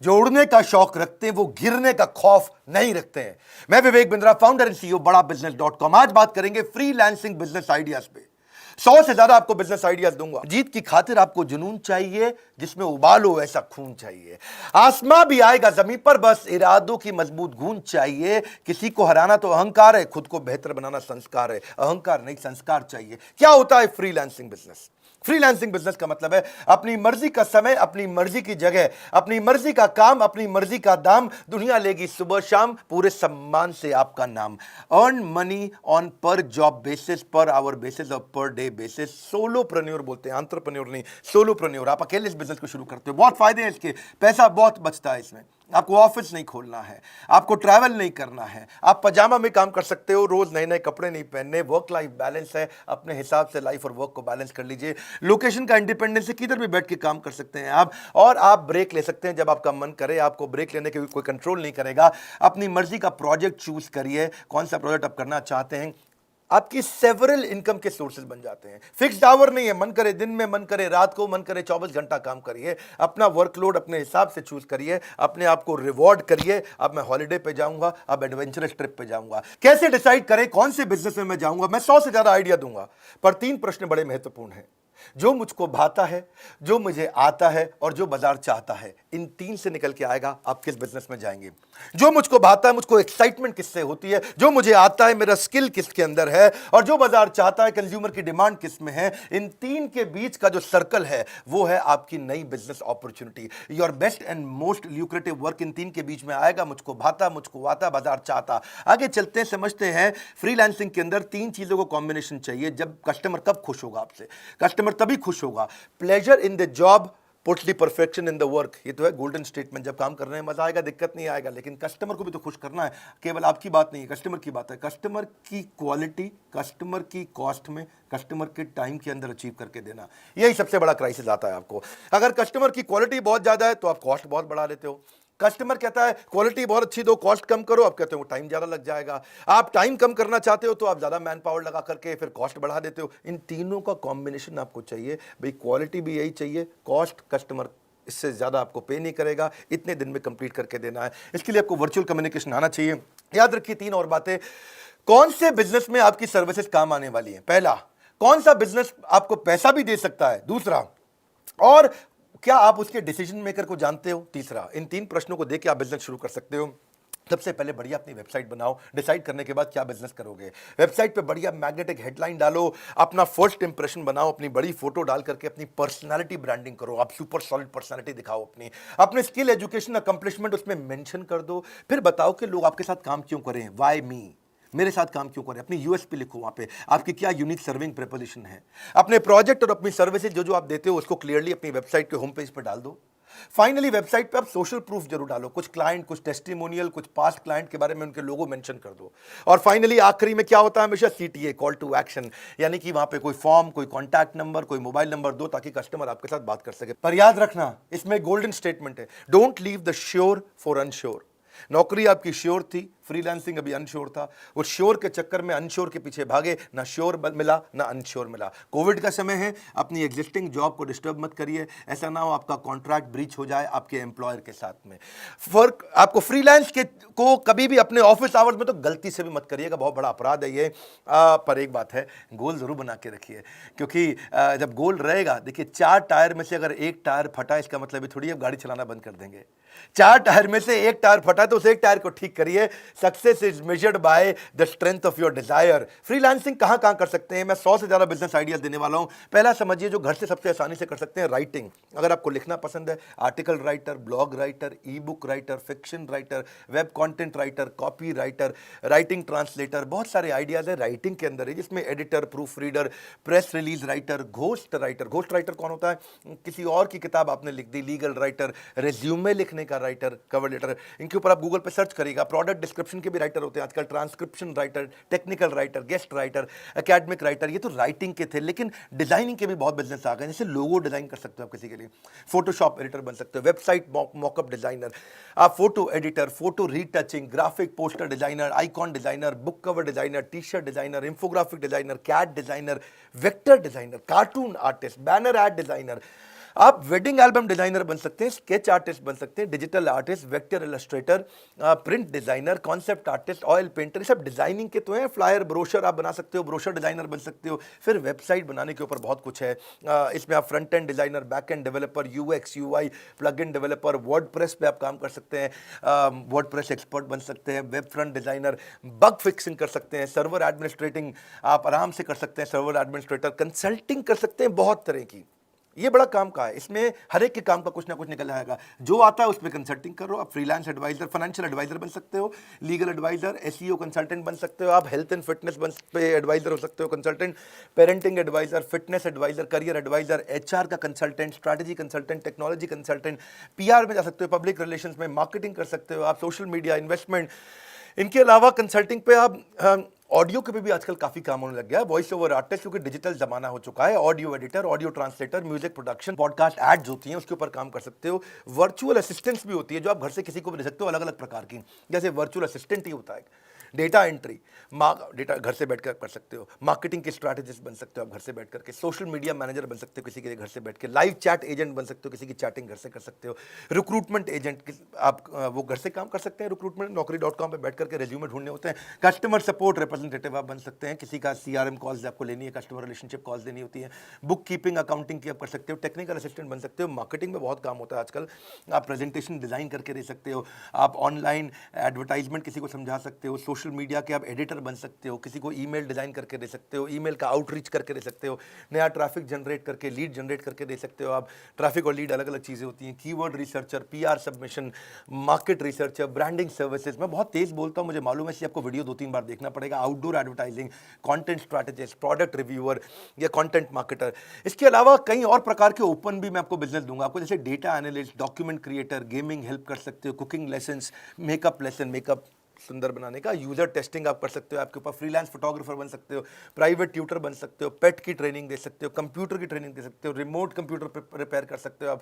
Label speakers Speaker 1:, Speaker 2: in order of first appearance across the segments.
Speaker 1: जो उड़ने का शौक रखते हैं वो गिरने का खौफ नहीं रखते हैं। मैं Vivek Bindra, founder and CEO बड़ा बिजनेस.com। आज बात करेंगे फ्रीलांसिंग बिजनेस आइडियाज पे। 100 से ज्यादा आपको बिजनेस आइडियाज दूंगा। जीत की खातिर आपको जुनून चाहिए, जिसमें उबाल हो ऐसा खून चाहिए। आसमां भी आएगा जमीन पर, बस इरादों की मजबूत गूंज चाहिए। किसी को हराना तो अहंकार है, खुद को बेहतर बनाना संस्कार है। अहंकार नहीं, संस्कार चाहिए। क्या होता है फ्रीलांसिंग बिजनेस? फ्रीलांसिंग बिजनेस का मतलब है अपनी मर्जी का समय, अपनी मर्जी की जगह, अपनी मर्जी का काम, अपनी मर्जी का दाम। दुनिया लेगी सुबह शाम, पूरे सम्मान से आपका नाम। अर्न मनी ऑन पर job basis, per hour basis और पर डे बेसिस। सोलोप्रेन्योर बोलते हैं, एंटरप्रेन्योर नहीं, सोलोप्रेन्योर। आप अकेले इस बिजनेस को शुरू करते हो, बहुत फायदे हैं इसके, पैसा बहुत बचता है इसमें। आपको ऑफिस नहीं खोलना है, आपको ट्रैवल नहीं करना है, आप पजामा में काम कर सकते हो, रोज नए नए कपड़े नहीं पहनने। वर्क लाइफ बैलेंस है, अपने हिसाब से लाइफ और वर्क को बैलेंस कर लीजिए। लोकेशन का इंडिपेंडेंस है, किधर भी बैठ के काम कर सकते हैं आप। और आप ब्रेक ले सकते हैं जब आपका मन करे। आपको ब्रेक लेने के कोई कंट्रोल नहीं करेगा। अपनी मर्जी का प्रोजेक्ट चूज करिए, कौन सा प्रोजेक्ट आप करना चाहते हैं। आपकी सेवरल इनकम के सोर्सेज बन जाते हैं। फिक्स्ड आवर नहीं है, मन करे दिन में, मन करे रात को, मन करे 24 घंटा काम करिए। अपना वर्कलोड अपने हिसाब से चूज करिए, अपने आप को रिवॉर्ड करिए। अब मैं हॉलिडे पे जाऊंगा, अब एडवेंचरस ट्रिप पे जाऊंगा। कैसे डिसाइड करें कौन से बिजनेस में मैं जाऊंगा? मैं 100 से ज्यादा आइडिया दूंगा, पर 3 प्रश्न बड़े महत्वपूर्ण हैं। जो मुझको भाता है, जो मुझे आता है और जो बाजार चाहता है, इन 3 से निकल के आएगा आप किस बिजनेस में जाएंगे। जो मुझको भाता है, मुझको एक्साइटमेंट किससे होती है, जो मुझे आता है, मेरा स्किल किसके अंदर है, और जो बाजार चाहता है, कंज्यूमर की डिमांड किस में है। इन 3 के बीच का जो सर्कल है वो है आपकी नई business opportunity. Your best and most lucrative work in 3 के बीच में आएगा। मुझको भाता, मुझको आता, बाजार चाहता। आगे चलते हैं, समझते हैं। फ्रीलांसिंग के अंदर 3 चीजों को कॉम्बिनेशन चाहिए। जब कस्टमर कब खुश होगा आपसे? कस्टमर तभी खुश होगा। Pleasure in the job puts the perfection in the work. ये तो है गोल्डन स्टेटमेंट। जब काम करने में मजा आएगा, दिक्कत नहीं आएगा, लेकिन कस्टमर को भी तो खुश करना है। केवल आपकी बात नहीं है, कस्टमर की बात है। कस्टमर की क्वालिटी, कस्टमर की कॉस्ट में, कस्टमर के टाइम के अंदर अचीव करके देना, यही सबसे बड़ा क्राइसिस आता है आपको। अगर कस्टमर की क्वालिटी बहुत ज्यादा है तो आप कॉस्ट बहुत बढ़ा लेते हो। कस्टमर कहता है क्वालिटी बहुत अच्छी दो, कॉस्ट कम करो, आप कहते हो टाइम ज्यादा लग जाएगा। आप टाइम कम करना चाहते हो तो आप ज्यादा मैन पावर लगा करके फिर कॉस्ट बढ़ा देते हो। इन तीनों का कॉम्बिनेशन आपको चाहिए भाई। क्वालिटी भी यही चाहिए, कॉस्ट कस्टमर इससे ज्यादा आपको पे नहीं करेगा, इतने दिन में कंप्लीट करके देना है। इसके लिए आपको वर्चुअल कम्युनिकेशन आना चाहिए। याद रखिए 3 और बातें। कौन से बिजनेस में आपकी सर्विसेज काम आने वाली है? पहला, कौन सा बिजनेस आपको पैसा भी दे सकता है? दूसरा, और क्या आप उसके डिसीजन मेकर को जानते हो? तीसरा। इन 3 प्रश्नों को देख के आप बिजनेस शुरू कर सकते हो। सबसे पहले बढ़िया अपनी वेबसाइट बनाओ। डिसाइड करने के बाद क्या बिजनेस करोगे, वेबसाइट पे बढ़िया मैग्नेटिक हेडलाइन डालो। अपना फर्स्ट इंप्रेशन बनाओ, अपनी बड़ी फोटो डाल करके अपनी पर्सनालिटी ब्रांडिंग करो। आप सुपर सॉलिड पर्सनालिटी दिखाओ अपनी। अपने स्किल, एजुकेशन, अकम्पलिशमेंट उसमें मेंशन कर दो। फिर बताओ कि लोग आपके साथ काम क्यों करें, वाई मी, मेरे साथ काम क्यों करें। अपनी यूएसपी लिखो, वहां पे आपकी क्या यूनिक सर्विंग प्रेपोजिशन है। अपने प्रोजेक्ट और अपनी सर्विसेज जो जो आप देते हो उसको क्लियरली अपनी वेबसाइट के होम पेज पर डाल दो। फाइनली वेबसाइट पे आप सोशल प्रूफ जरूर डालो। कुछ क्लाइंट, कुछ टेस्टिमोनियल, कुछ पास्ट क्लाइंट के बारे में उनके लोगो मेंशन कर दो। और फाइनली आखिरी में क्या होता है हमेशा? सीटीए, कॉल टू एक्शन, यानी कि वहां पे कोई फॉर्म, कोई कॉन्टैक्ट नंबर, कोई मोबाइल नंबर दो ताकि कस्टमर आपके साथ बात कर सके। पर याद रखना, इसमें गोल्डन स्टेटमेंट है, don't leave the sure for unsure. नौकरी आपकी श्योर थी, फ्रीलांसिंग अभी अनश्योर था। वो श्योर के चक्कर में अनश्योर के पीछे भागे, ना श्योर मिला ना अनश्योर मिला। कोविड का समय है, अपनी एग्जिस्टिंग जॉब को डिस्टर्ब मत करिए। ऐसा ना हो आपका कॉन्ट्रैक्ट ब्रीच हो जाए आपके एम्प्लॉयर के साथ में। फर्क आपको फ्रीलांस के को कभी भी अपने ऑफिस आवर्स में तो गलती से भी मत करिएगा, बहुत बड़ा अपराध है ये। पर एक बात है, गोल जरूर बना के रखिए, क्योंकि जब गोल रहेगा, देखिए 4 टायर में से अगर एक टायर फटा, इसका मतलब ये थोड़ी आप गाड़ी चलाना बंद कर देंगे। 4 टायर में से एक टायर फटा तो उस एक टायर को ठीक करिए। Success is measured by the strength of your desire. Freelancing कहां कहां कर सकते हैं? मैं 100 से ज्यादा बिजनेस आइडियाज देने वाला हूं। पहला समझिए, जो घर से सबसे आसानी से कर सकते हैं, राइटिंग। अगर आपको लिखना पसंद है, आर्टिकल राइटर, ब्लॉग राइटर, ई book writer, fiction writer, web content writer, copy writer, writing translator, बहुत सारे आइडियाज है राइटिंग के अंदर है, जिसमें editor, proof reader, press release writer, ghost writer. Ghost writer कौन होता है? किसी और की किताब आपने लिख दी। लीगल राइटर, रेज्यूमे लिखने का राइटर, कवर लेटर, इनके ऊपर आप गूगल पे सर्च करिएगा। प्रोडक्ट डिस्क्रिप्शन के भी राइटर होते हैं आजकल, transcription writer, technical writer, guest writer, academic writer. ये तो राइटिंग के थे, लेकिन डिजाइनिंग के भी बहुत बिजनेस आ गए। जैसे लोगो डिजाइन कर सकते हो आप किसी के लिए, फोटोशॉप एडिटर बन सकते हो, वेबसाइट मॉकअप डिजाइनर, आप photo editor, photo retouching, graphic poster designer, icon designer, book cover designer, T shirt designer, infographic designer, cat designer, vector designer, cartoon artist, banner ad designer. आप wedding album designer बन सकते हैं, sketch artist बन सकते हैं, digital artist, vector illustrator, print designer, concept artist, oil painter, सब designing के तो हैं। फ्लायर, ब्रोशर आप बना सकते हो, ब्रोशर डिजाइनर बन सकते हो। फिर वेबसाइट बनाने के ऊपर बहुत कुछ है। इसमें आप front end designer, back end developer, UX UI, plug in developer, WordPress पे आप काम कर सकते हैं, वर्डप्रेस एक्सपर्ट बन सकते हैं, web front designer, bug fixing कर सकते हैं, सर्वर एडमिनिस्ट्रेटिंग आप आराम से कर सकते हैं, सर्वर एडमिनिस्ट्रेटर, कंसल्टिंग कर सकते हैं, बहुत तरह की। ये बड़ा काम का है, इसमें हर एक के काम का कुछ ना कुछ निकल आएगा। जो आता है उसमें कंसल्टिंग करो आप, फ्रीलांस एडवाइजर, फाइनेंशियल एडवाइजर बन सकते हो, लीगल एडवाइजर, एसईओ कंसल्टेंट बन सकते हो आप, हेल्थ एंड फिटनेस पे एडवाइजर हो सकते हो, consultant, parenting adviser, fitness adviser, career adviser, HR का consultant, strategy consultant, technology consultant, PR में जा सकते हो, पब्लिक रिलेशंस में, मार्केटिंग कर सकते हो आप, सोशल मीडिया, इन्वेस्टमेंट। इनके अलावा कंसल्टिंग पे आप ऑडियो के भी आजकल काफी काम होने लग गया है। वॉइस ओवर आर्टिस्ट, क्योंकि डिजिटल जमाना हो चुका है, audio editor, audio translator, music production, podcast ads होती हैं, उसके ऊपर काम कर सकते हो। वर्चुअल असिस्टेंट्स भी होती है जो आप घर से किसी को भी दे सकते हो, अलग अलग प्रकार की। जैसे वर्चुअल असिस्टेंट ही होता है, डेटा एंट्री, डेटा घर से बैठकर कर सकते हो, मार्केटिंग के स्ट्रैटेजिस्ट बन सकते हो आप घर से बैठ करके, सोशल मीडिया मैनेजर बन सकते हो किसी के घर से बैठ के, लाइव चैट एजेंट बन सकते हो, किसी की चैटिंग घर से कर सकते हो, रिक्रूटमेंट एजेंट आप वो घर से काम कर सकते हैं, रिक्रूटमेंट naukri.com पे बैठ करके रेज्यूमे ढूंढने होते हैं, कस्टमर सपोर्ट रिप्रेजेंटेटिव आप बन सकते हैं, किसी का सीआरएम कॉल्स आपको लेनी है, कस्टमर रिलेशनशिप कॉल्स देनी होती है, बुक कीपिंग, अकाउंटिंग की आप कर सकते हो, टेक्निकल असिस्टेंट बन सकते हो, मार्केटिंग में बहुत काम होता है आजकल, आप प्रेजेंटेशन डिजाइन करके दे सकते हो, आप ऑनलाइन एडवर्टाइजमेंट किसी को समझा सकते हो, सोशल मीडिया के आप एडिटर बन सकते हो, किसी को ईमेल डिजाइन करके दे सकते हो, ईमेल का आउटरीच करके दे सकते हो, नया ट्रैफिक जनरेट करके, लीड जनरेट करके दे सकते हो आप। ट्रैफिक और लीड अलग अलग चीज़ें होती हैं। Keyword researcher, PR submission, market researcher, branding services. मैं बहुत तेज बोलता हूँ, मुझे मालूम है, इसलिए आपको वीडियो 2-3 बार देखना पड़ेगा। Outdoor advertising, content strategist, product reviewer या कंटेंट मार्केटर। इसके अलावा कई और प्रकार के ओपन भी मैं आपको बिजनेस दूंगा आपको, जैसे data analyst, document creator, gaming help कर सकते हो, cooking lessons, makeup lesson, makeup सुंदर बनाने का, यूजर टेस्टिंग आप कर सकते हो, आपके ऊपर फ्रीलांस फोटोग्राफर बन सकते हो, प्राइवेट ट्यूटर बन सकते हो, पेट की ट्रेनिंग दे सकते हो, कंप्यूटर की ट्रेनिंग दे सकते हो, रिमोट कंप्यूटर रिपेयर कर सकते हो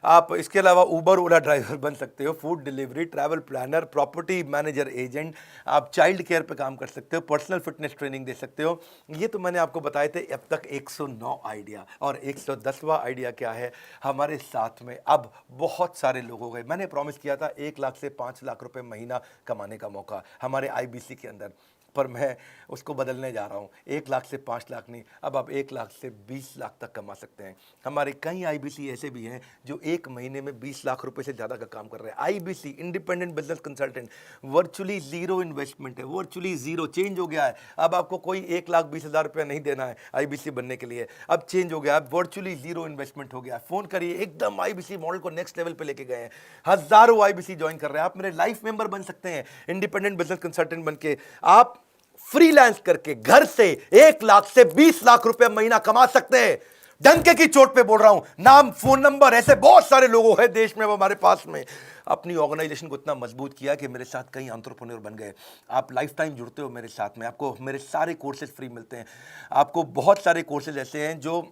Speaker 1: आप इसके अलावा उबर ओला ड्राइवर बन सकते हो, food delivery, travel planner, property manager agent, आप चाइल्ड केयर पे काम कर सकते हो, पर्सनल फिटनेस ट्रेनिंग दे सकते हो। ये तो मैंने आपको बताए थे अब तक 109 आइडिया, और 110वां आइडिया क्या है, हमारे साथ में अब बहुत सारे लोग हो गए। मैंने प्रॉमिस किया था 1 लाख से 5 लाख रुपए महीना कमाने का मौका हमारे आईबीसी के अंदर, पर मैं उसको बदलने जा रहा हूँ। 1 लाख से 5 लाख नहीं, अब आप 1 लाख से 20 लाख तक कमा सकते हैं। हमारे कई आईबीसी ऐसे भी हैं जो एक महीने में 20 लाख रुपए से ज़्यादा का काम कर रहे हैं। IBC, independent business consultant, virtually zero investment है, वर्चुअली जीरो। चेंज हो गया है, अब आपको कोई 1,20,000 रुपये नहीं देना है आईबीसी बनने के लिए, अब चेंज हो गया, अब वर्चुअली जीरो इन्वेस्टमेंट हो गया। फोन करिए, एकदम आईबीसी मॉडल को नेक्स्ट लेवल पे लेके गए हैं, हजारों आईबीसी ज्वाइन कर रहे हैं। आप मेरे लाइफ मेंबर बन सकते हैं, इंडिपेंडेंट बिजनेस कंसल्टेंट बन के आप फ्रीलांस करके घर से 1 लाख से 20 लाख रुपए महीना कमा सकते हैं। डंके की चोट पे बोल रहा हूं, नाम, फोन नंबर, ऐसे बहुत सारे लोग हैं देश में, वो हमारे पास में अपनी ऑर्गेनाइजेशन को इतना मजबूत किया कि मेरे साथ कई एंटरप्रेन्योर बन गए। आप लाइफ टाइम जुड़ते हो मेरे साथ में, आपको मेरे सारे कोर्सेज फ्री मिलते हैं। आपको बहुत सारे कोर्सेज ऐसे हैं जो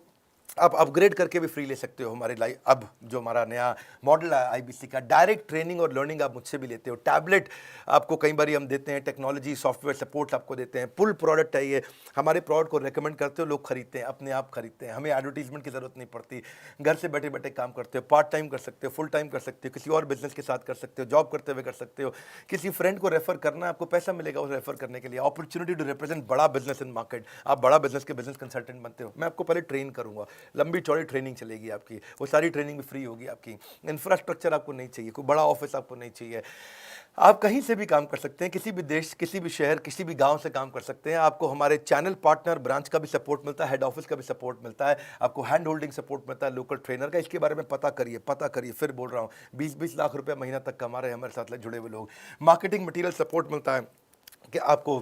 Speaker 1: आप अपग्रेड करके भी फ्री ले सकते हो। हमारे लाइफ अब जो हमारा नया मॉडल है आईबीसी का, डायरेक्ट ट्रेनिंग और लर्निंग आप मुझसे भी लेते हो। टैबलेट आपको कई बार हम देते हैं, टेक्नोलॉजी सॉफ्टवेयर सपोर्ट आपको देते हैं। पुल प्रोडक्ट है ये, हमारे प्रोडक्ट को रेकमेंड करते हो, लोग खरीदते हैं, अपने आप खरीदते हैं, हमें एडवर्टीजमेंट की जरूरत नहीं पड़ती। घर से बैठे बैठे काम करते हो, पार्ट टाइम कर सकते हो, फुल टाइम कर सकते हो, किसी और बिजनेस के साथ कर सकते हो, जॉब करते हुए कर सकते हो। किसी फ्रेंड को रेफर करना, आपको पैसा मिलेगा उसे रेफर करने के लिए। अपॉर्चुनिटी टू रिप्रेजेंट बड़ा बिजनेस इन मार्केट, आप बड़ा बिजनेस के बिजनेस कंसल्टेंट बनते हो। मैं आपको पहले ट्रेन करूंगा, लंबी चौड़ी ट्रेनिंग चलेगी आपकी, वो सारी ट्रेनिंग भी फ्री होगी आपकी। इंफ्रास्ट्रक्चर आपको नहीं चाहिए, कोई बड़ा ऑफिस आपको नहीं चाहिए, आप कहीं से भी काम कर सकते हैं, किसी भी देश, किसी भी शहर, किसी भी गांव से काम कर सकते हैं। आपको हमारे चैनल पार्टनर ब्रांच का भी सपोर्ट मिलता है, हेड ऑफिस का भी सपोर्ट मिलता है, आपको हैंड होल्डिंग सपोर्ट मिलता है, लोकल ट्रेनर का। इसके बारे में पता करिए, पता करिए, फिर बोल रहा हूँ, 20-20 लाख रुपए महीना तक कमा रहे हैं हमारे साथ जुड़े हुए लोग। मार्केटिंग मटीरियल सपोर्ट मिलता है कि आपको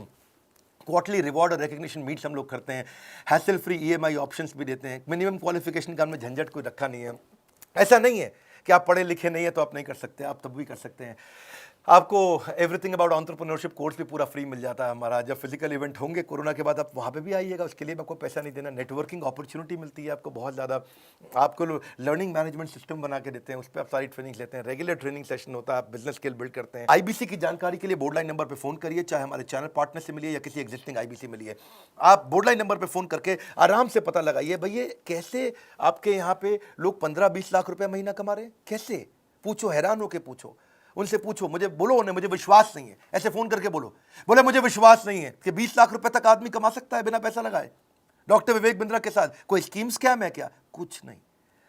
Speaker 1: क्वार्टरली रिवॉर्ड और रिकग्निशन मीट्स हम लोग करते हैं, हैसल फ्री ईएमआई ऑप्शंस भी देते हैं। मिनिमम क्वालिफिकेशन का हमने झंझट कोई रखा नहीं है। ऐसा नहीं है कि आप पढ़े लिखे नहीं है तो आप नहीं कर सकते, आप तब भी कर सकते हैं। आपको एवरीथिंग अबाउट एंटरप्रेन्योरशिप कोर्स भी पूरा फ्री मिल जाता है हमारा। जब फिजिकल इवेंट होंगे कोरोना के बाद, आप वहाँ पे भी आइएगा, उसके लिए आपको पैसा नहीं देना। नेटवर्किंग अपॉर्चुनिटी मिलती है आपको बहुत ज़्यादा। आपको लर्निंग मैनेजमेंट सिस्टम बना के देते हैं, उस पर आप सारी ट्रेनिंग लेते हैं। रेगुलर ट्रेनिंग सेशन होता है, आप बिजनेस स्किल बिल्ड करते हैं। आईबीसी की जानकारी के लिए बोर्डलाइन नंबर पर फोन करिए, चाहे हमारे चैनल पार्टनर से मिलिए या किसी एग्जिस्टिंग आईबीसी मिलिए। आप बोर्डलाइन नंबर पर फोन करके आराम से पता लगाइए भैया कैसे आपके यहाँ पे लोग 15-20 लाख रुपए महीना कमा रहे हैं, कैसे? पूछो, हैरान होके पूछो, उनसे पूछो। मुझे बोलो उन्हें मुझे विश्वास नहीं है, ऐसे फोन करके बोलो, बोले मुझे विश्वास नहीं है कि 20 लाख रुपए तक आदमी कमा सकता है बिना पैसा लगाए डॉक्टर विवेक बिंद्रा के साथ। कोई स्कीम स्कैम है क्या? कुछ नहीं।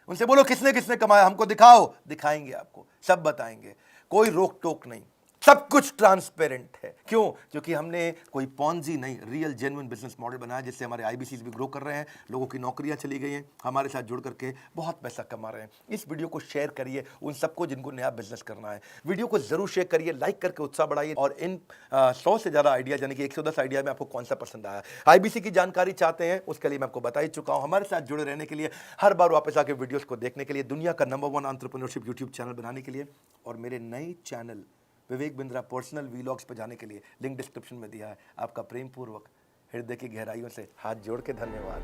Speaker 1: उनसे बोलो किसने किसने कमाया, हमको दिखाओ, दिखाएंगे आपको, सब बताएंगे, कोई रोक टोक नहीं, सब कुछ ट्रांसपेरेंट है। क्यों? क्योंकि हमने कोई पॉन्जी नहीं, रियल जेन्युइन बिजनेस मॉडल बनाया, जिससे हमारे आईबीसीज भी ग्रो कर रहे हैं, लोगों की नौकरियां चली गई हैं, हमारे साथ जुड़ करके बहुत पैसा कमा रहे हैं। इस वीडियो को शेयर करिए उन सबको जिनको नया बिजनेस करना है। वीडियो को जरूर शेयर करिए, लाइक करके उत्साह बढ़ाइए। और इन 100 से ज़्यादा आइडिया, यानी कि 110 आइडिया में आपको कौन सा पसंद आया। आईबीसी की जानकारी चाहते हैं, उसके लिए मैं आपको बता ही चुका हूँ। हमारे साथ जुड़े रहने के लिए, हर बार वापस आके वीडियोज़ को देखने के लिए, दुनिया का नंबर 1 एंटरप्रेन्योरशिप यूट्यूब चैनल बनाने के लिए, और मेरे नए channel Vivek Bindra personal vlogs पर जाने के लिए लिंक डिस्क्रिप्शन में दिया है। आपका प्रेम पूर्वक हृदय की गहराइयों से हाथ जोड़ के धन्यवाद।